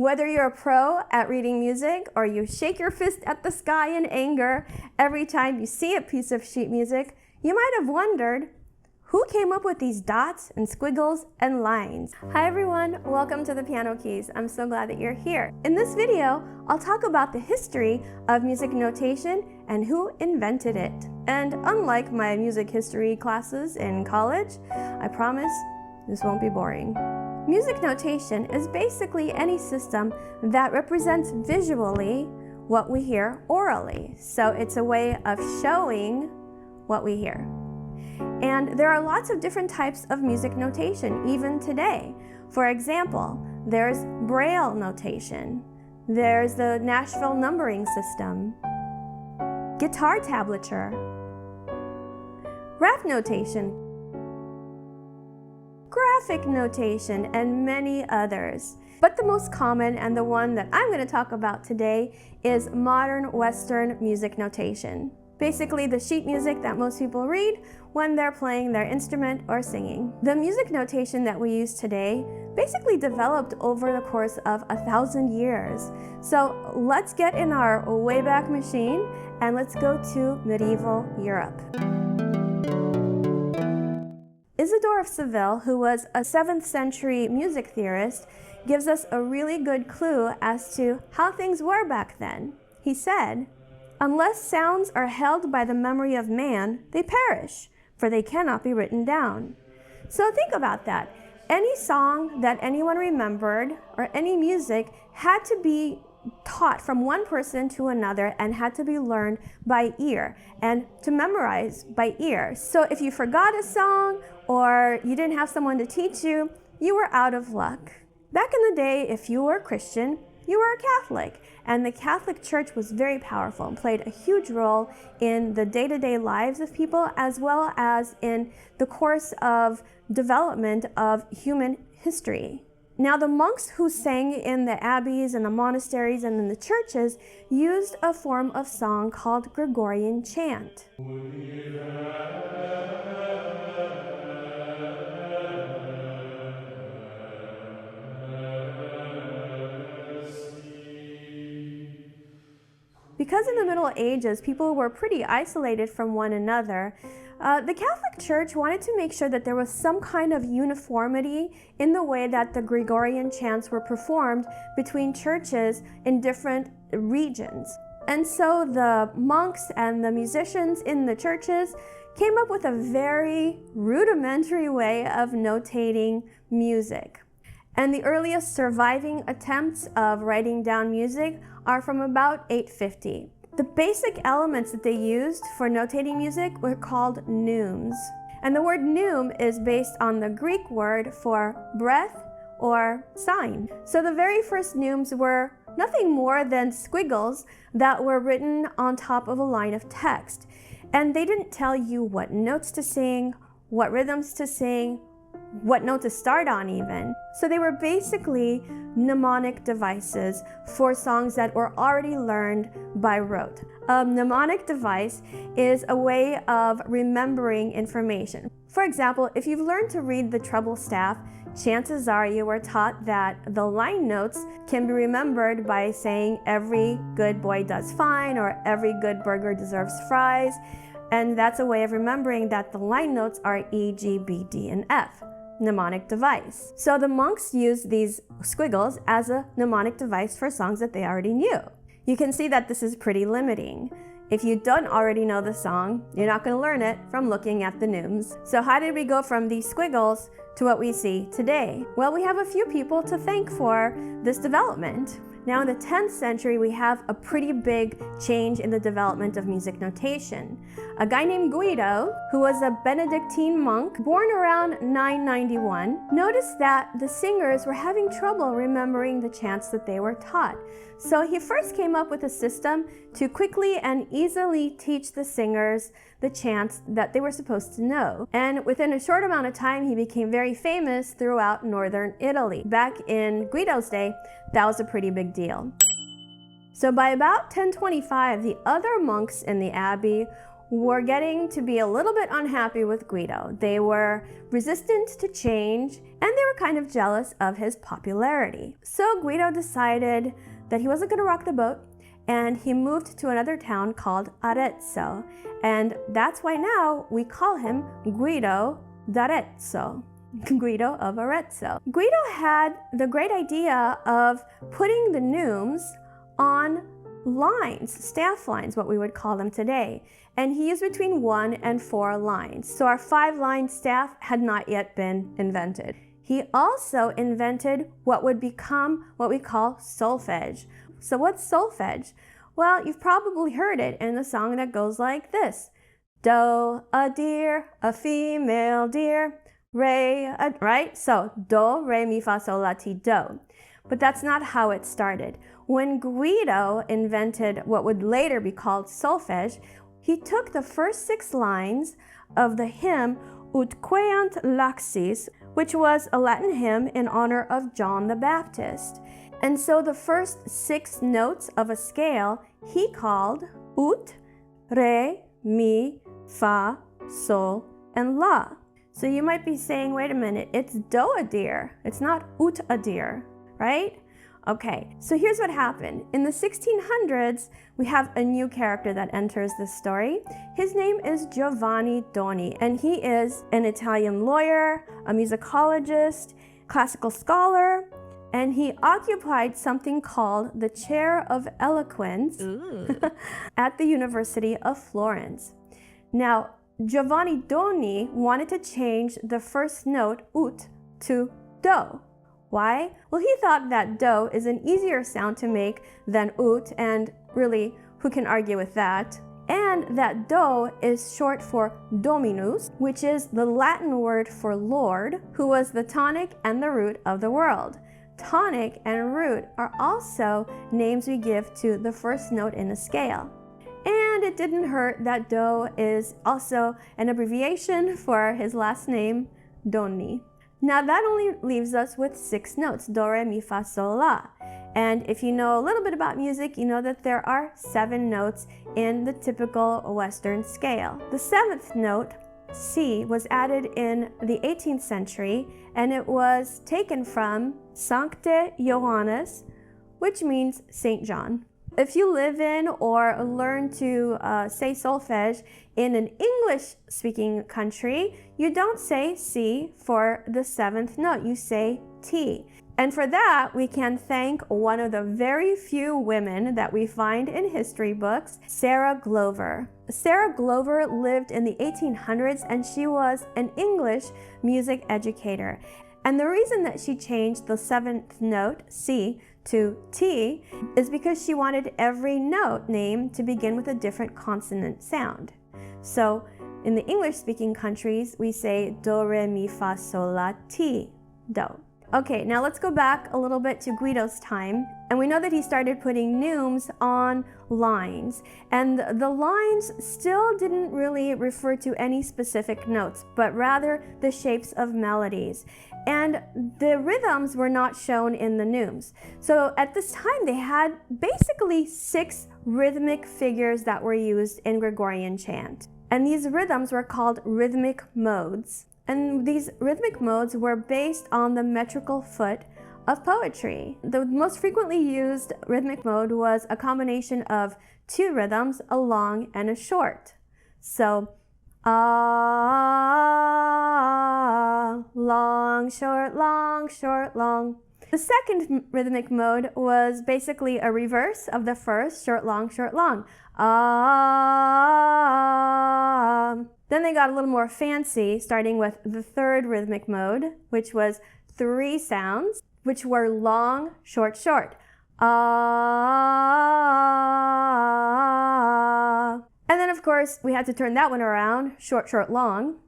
Whether you're a pro at reading music or you shake your fist at the sky in anger every time you see a piece of sheet music, you might have wondered, who came up with these dots and squiggles and lines? Hi everyone, welcome to the Piano Keys. I'm so glad that you're here. In this video, I'll talk about the history of music notation and who invented it. And unlike my music history classes in college, I promise this won't be boring. Music notation is basically any system that represents visually what we hear orally. So it's a way of showing what we hear. And there are lots of different types of music notation, even today. For example, there's Braille notation. There's the Nashville numbering system, guitar tablature, rap notation, graphic notation, and many others. But the most common and the one that I'm going to talk about today is modern Western music notation. Basically the sheet music that most people read when they're playing their instrument or singing. The music notation that we use today basically developed over the course of 1,000 years. So let's get in our Wayback Machine and let's go to medieval Europe. Isidore of Seville, who was a 7th century music theorist, gives us a really good clue as to how things were back then. He said, "Unless sounds are held by the memory of man, they perish, for they cannot be written down." So think about that. Any song that anyone remembered or any music had to be taught from one person to another and had to be learned by ear and to memorize by ear. So if you forgot a song or you didn't have someone to teach you, you were out of luck. Back in the day, if you were a Christian, you were a Catholic, and the Catholic Church was very powerful and played a huge role in the day-to-day lives of people as well as in the course of development of human history. Now, the monks who sang in the abbeys and the monasteries and in the churches used a form of song called Gregorian chant. Because in the Middle Ages, people were pretty isolated from one another, the Catholic Church wanted to make sure that there was some kind of uniformity in the way that the Gregorian chants were performed between churches in different regions. And so the monks and the musicians in the churches came up with a very rudimentary way of notating music. And the earliest surviving attempts of writing down music are from about 850. The basic elements that they used for notating music were called neumes. And the word neume is based on the Greek word for breath or sign. So the very first neumes were nothing more than squiggles that were written on top of a line of text. And they didn't tell you what notes to sing, what rhythms to sing, what note to start on even. So they were basically mnemonic devices for songs that were already learned by rote. A mnemonic device is a way of remembering information. For example, if you've learned to read the treble staff, chances are you were taught that the line notes can be remembered by saying every good boy does fine or every good burger deserves fries. And that's a way of remembering that the line notes are E, G, B, D, and F. Mnemonic device. So the monks used these squiggles as a mnemonic device for songs that they already knew. You can see that this is pretty limiting. If you don't already know the song, you're not going to learn it from looking at the neumes. So how did we go from these squiggles to what we see today? Well, we have a few people to thank for this development. Now in the 10th century, we have a pretty big change in the development of music notation. A guy named Guido, who was a Benedictine monk born around 991, noticed that the singers were having trouble remembering the chants that they were taught. So he first came up with a system to quickly and easily teach the singers the chants that they were supposed to know. And within a short amount of time, he became very famous throughout northern Italy. Back in Guido's day, that was a pretty big deal. So by about 1025, the other monks in the abbey were getting to be a little bit unhappy with Guido. They were resistant to change, and they were kind of jealous of his popularity. So Guido decided that he wasn't going to rock the boat, and he moved to another town called Arezzo. And that's why now we call him Guido d'Arezzo. Guido of Arezzo. Guido had the great idea of putting the neumes on lines, staff lines, what we would call them today. And he used between 1 and 4 lines. So our 5-line staff had not yet been invented. He also invented what would become what we call solfege. So what's solfege? Well, you've probably heard it in the song that goes like this. Do, a deer, a female deer, re, right? So do, re, mi, fa, sol, la, ti, do. But that's not how it started. When Guido invented what would later be called solfege, he took the first 6 lines of the hymn Ut queant laxis, which was a Latin hymn in honor of John the Baptist. And so the first 6 notes of a scale he called ut, re, mi, fa, sol, and la. So you might be saying, wait a minute, it's do-a-deer. It's not ut-a-deer, right? Okay, so here's what happened. In the 1600s, we have a new character that enters this story. His name is Giovanni Doni, and he is an Italian lawyer, a musicologist, classical scholar, and he occupied something called the Chair of Eloquence at the University of Florence. Now, Giovanni Doni wanted to change the first note, ut, to do. Why? Well, he thought that do is an easier sound to make than ut, and really, who can argue with that? And that do is short for dominus, which is the Latin word for Lord, who was the tonic and the root of the world. Tonic and root are also names we give to the first note in a scale. And it didn't hurt that do is also an abbreviation for his last name, Doni. Now that only leaves us with 6 notes, do, re, mi, fa, sol, la. And if you know a little bit about music, you know that there are 7 notes in the typical Western scale. The 7th note, C, was added in the 18th century, and it was taken from Sancte Johannes, which means Saint John. If you live in or learn to say solfege in an English-speaking country, you don't say C for the 7th note, you say T. And for that, we can thank one of the very few women that we find in history books, Sarah Glover. Sarah Glover lived in the 1800s, and she was an English music educator. And the reason that she changed the 7th note, C, to T is because she wanted every note name to begin with a different consonant sound. So in the English-speaking countries, we say do, re, mi, fa, sol, la, ti, do. Okay, now let's go back a little bit to Guido's time, and we know that he started putting neumes on lines, and the lines still didn't really refer to any specific notes, but rather the shapes of melodies. And the rhythms were not shown in the neumes. So at this time, they had basically 6 rhythmic figures that were used in Gregorian chant. And these rhythms were called rhythmic modes. And these rhythmic modes were based on the metrical foot of poetry. The most frequently used rhythmic mode was a combination of 2 rhythms, a long and a short. So, long, short, long, short, long. The second rhythmic mode was basically a reverse of the first, short, long, short, long. Then they got a little more fancy, starting with the third rhythmic mode, which was 3 sounds, which were long, short, short. And then, of course, we had to turn that one around, short, short, long.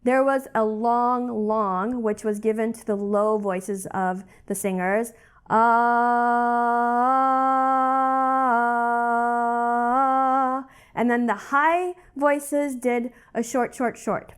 There was a long, long, which was given to the low voices of the singers. And then the high voices did a short, short, short.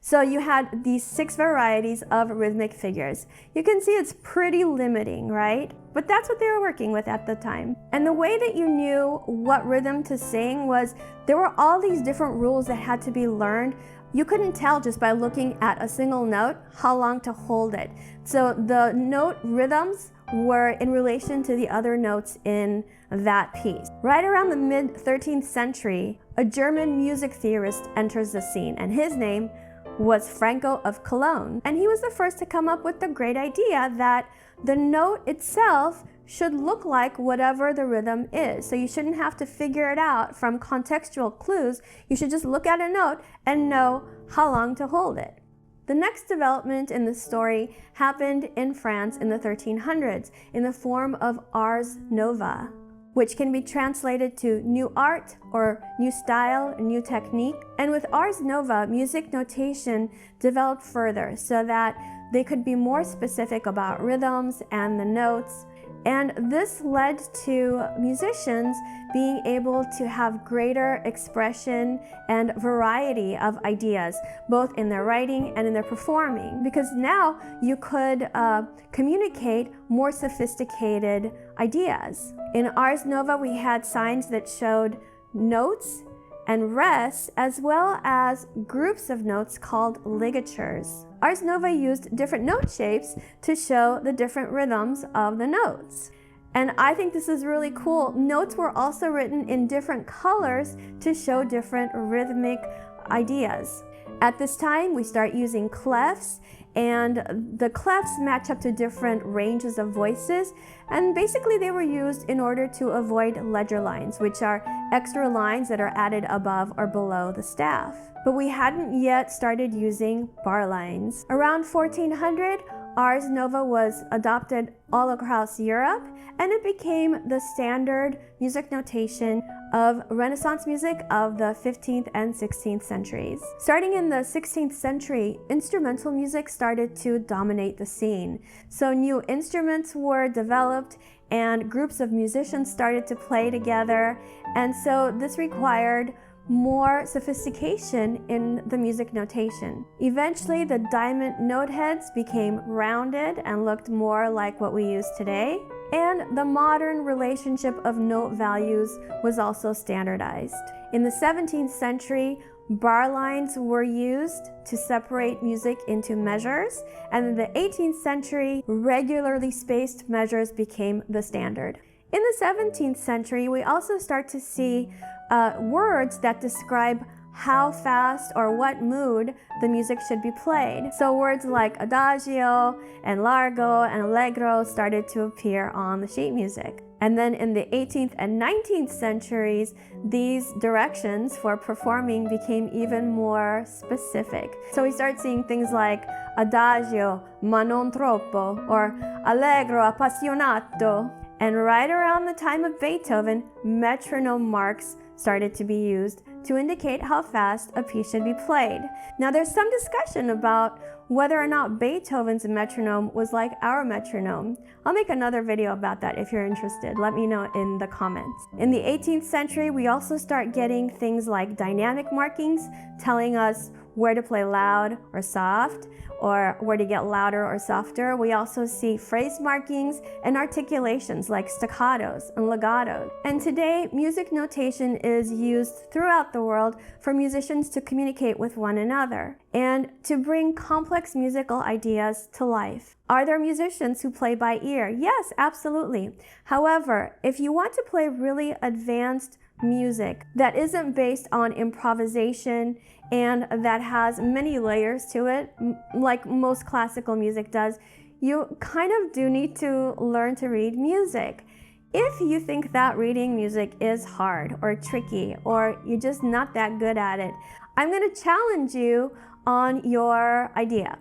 So you had these 6 varieties of rhythmic figures. You can see it's pretty limiting, right? But that's what they were working with at the time. And the way that you knew what rhythm to sing was there were all these different rules that had to be learned. You couldn't tell just by looking at a single note how long to hold it. So the note rhythms were in relation to the other notes in that piece. Right around the mid-13th century, a German music theorist enters the scene, and his name was Franco of Cologne. And he was the first to come up with the great idea that the note itself should look like whatever the rhythm is. So you shouldn't have to figure it out from contextual clues. You should just look at a note and know how long to hold it. The next development in the story happened in France in the 1300s in the form of ars nova, which can be translated to new art or new style, new technique. And with ars nova, music notation developed further so that they could be more specific about rhythms and the notes. And this led to musicians being able to have greater expression and variety of ideas, both in their writing and in their performing, because now you could communicate more sophisticated ideas. In ars nova, we had signs that showed notes and rests, as well as groups of notes called ligatures. Ars nova used different note shapes to show the different rhythms of the notes. And I think this is really cool. Notes were also written in different colors to show different rhythmic ideas. At this time, we start using clefs, and the clefs match up to different ranges of voices, and basically they were used in order to avoid ledger lines, which are extra lines that are added above or below the staff. But we hadn't yet started using bar lines. Around 1400, ars nova was adopted all across Europe, and it became the standard music notation of Renaissance music of the 15th and 16th centuries. Starting in the 16th century, instrumental music started to dominate the scene. So new instruments were developed and groups of musicians started to play together, and so this required more sophistication in the music notation. Eventually, the diamond note heads became rounded and looked more like what we use today, and the modern relationship of note values was also standardized. In the 17th century, bar lines were used to separate music into measures, and in the 18th century, regularly spaced measures became the standard. In the 17th century, we also start to see words that describe how fast or what mood the music should be played. So words like adagio and largo and allegro started to appear on the sheet music. And then in the 18th and 19th centuries, these directions for performing became even more specific. So we start seeing things like adagio, ma non troppo, or allegro, appassionato. And right around the time of Beethoven, metronome marks started to be used to indicate how fast a piece should be played. Now there's some discussion about whether or not Beethoven's metronome was like our metronome. I'll make another video about that if you're interested. Let me know in the comments. In the 18th century, we also start getting things like dynamic markings telling us where to play loud or soft, or where to get louder or softer. We also see phrase markings and articulations like staccatos and legatos. And today, music notation is used throughout the world for musicians to communicate with one another and to bring complex musical ideas to life. Are there musicians who play by ear? Yes, absolutely. However, if you want to play really advanced music that isn't based on improvisation and that has many layers to it, like most classical music does, you kind of do need to learn to read music. If you think that reading music is hard or tricky, or you're just not that good at it, I'm going to challenge you on your idea.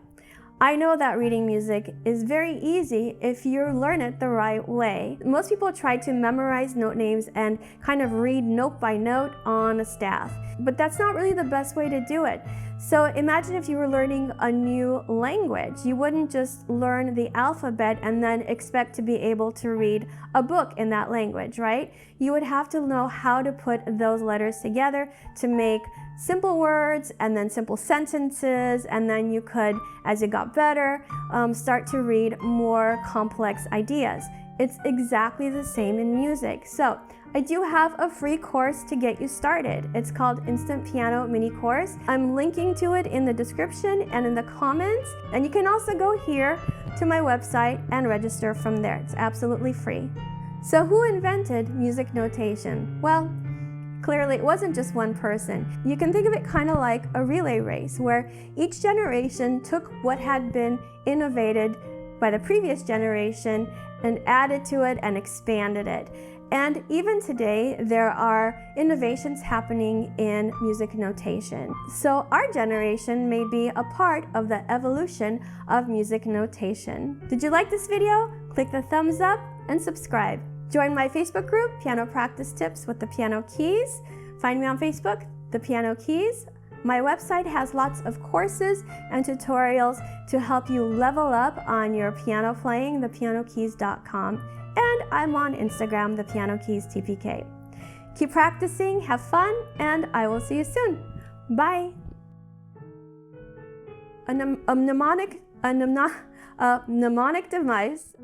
I know that reading music is very easy if you learn it the right way. Most people try to memorize note names and kind of read note by note on a staff, but that's not really the best way to do it. So imagine if you were learning a new language. You wouldn't just learn the alphabet and then expect to be able to read a book in that language, right? You would have to know how to put those letters together to make simple words and then simple sentences, and then you could, as you got better, start to read more complex ideas. It's exactly the same in music. So I do have a free course to get you started. It's called Instant Piano Mini Course. I'm linking to it in the description and in the comments. And you can also go here to my website and register from there. It's absolutely free. So who invented music notation? Well, clearly it wasn't just one person. You can think of it kind of like a relay race where each generation took what had been innovated by the previous generation and added to it and expanded it. And even today, there are innovations happening in music notation. So our generation may be a part of the evolution of music notation. Did you like this video? Click the thumbs up and subscribe. Join my Facebook group, Piano Practice Tips with the Piano Keys. Find me on Facebook, The Piano Keys. My website has lots of courses and tutorials to help you level up on your piano playing, thepianokeys.com. And I'm on Instagram, The Piano Keys TPK. Keep practicing, have fun, and I will see you soon. Bye. A mnemonic device